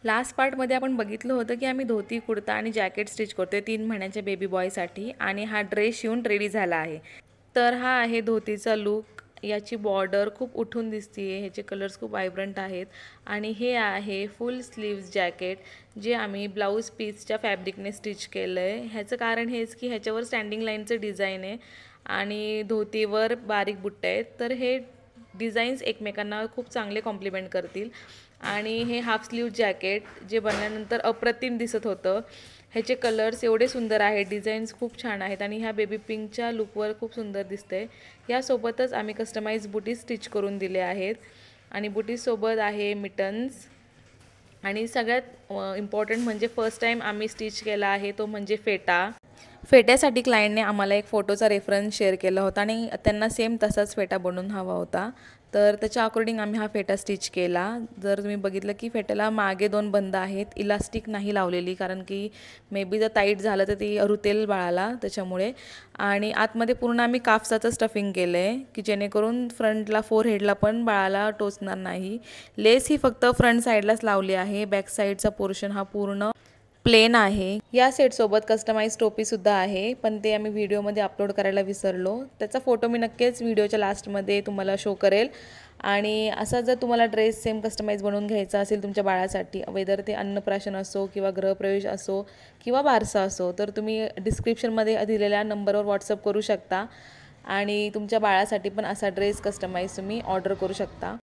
Last पार्टमध्ये आपण बघितलं होतं की आम्ही धोती, कुर्ता आणि जॅकेट स्टिच करतोय 3 महिन्याच्या बेबी बॉयसाठी आणि हा ड्रेस शिवून रेडी झाला आहे। तर हा आहे धोतीचा लूक। याची बॉर्डर खूप उठून दिसतीये, ह्याचे कलर्स खूप वायब्रंट आहेत आणि हे आहे फुल स्लीव्स जॅकेट जे आम्ही ब्लाऊज पीसच्या फॅब्रिकने स्टिच केलं आहे। ह्याचं कारण हेच की ह्याच्यावर स्टँडिंग लाईनचं डिझाईन आहे आणि धोतीवर बारीक बुट्टे आहेत, तर हे डिझाईन्स एकमेकांना खूप चांगले कॉम्प्लिमेंट करतील। आणि हे हाफ स्लीव जॅकेट जे बनल्यानंतर अप्रतिम दिसत होतं। ह्याचे कलर्स एवढे सुंदर आहेत, डिझाईन्स खूप छान आहेत आणि ह्या बेबी पिंकच्या लुकवर खूप सुंदर दिसते। यासोबतच आम्ही कस्टमाइज बुटीज स्टिच करून दिले आहेत आणि बुटीजसोबत आहे मिटन्स आणि सगळ्यात इम्पॉर्टंट म्हणजे फर्स्ट टाइम आम्ही स्टिच केला आहे तो म्हणजे फेटा। फेट्यासाठी क्लायंटने आम्हाला एक फोटोचा रेफरन्स शेअर केला होता आणि त्यांना सेम तसाच फेटा बनवून हवा होता, तर त्याच्या अकॉर्डिंग आम्ही हा फेटा स्टिच केला। जर तुम्ही बघितलं की फेट्याला मागे 2 बंद आहेत, इलास्टिक नाही लावलेली कारण की मे बी जर टाईट झालं तर ती रुतेल बाळाला त्याच्यामुळे। आणि आतमध्ये पूर्ण आम्ही कापसाचं स्टफिंग केलं आहे की जेणेकरून फ्रंटला फोरहेडला पण बाळाला टोचणार नाही। लेस ही फक्त फ्रंट साईडलाच लावली आहे, बॅक साईडचा पोर्शन हा पूर्ण प्लेन आहे। या सेटसोबत कस्टमाइज टोपीसुद्धा आहे, पण ते आम्ही व्हिडिओमध्ये अपलोड करायला विसरलो। त्याचा फोटो मी नक्कीच व्हिडिओच्या लास्टमध्ये तुम्हाला शो करेल। आणि असा जर तुम्हाला ड्रेस सेम कस्टमाइज बनवून घ्यायचा असेल तुमच्या बाळासाठी, वेदर ते अन्नप्राशन असो किंवा गृहप्रवेश असो किंवा बारसा असो, तर तुम्ही डिस्क्रिप्शनमध्ये दिलेल्या नंबरवर व्हॉट्सअप करू शकता आणि तुमच्या बाळासाठी पण असा ड्रेस कस्टमाइज तुम्ही ऑर्डर करू शकता।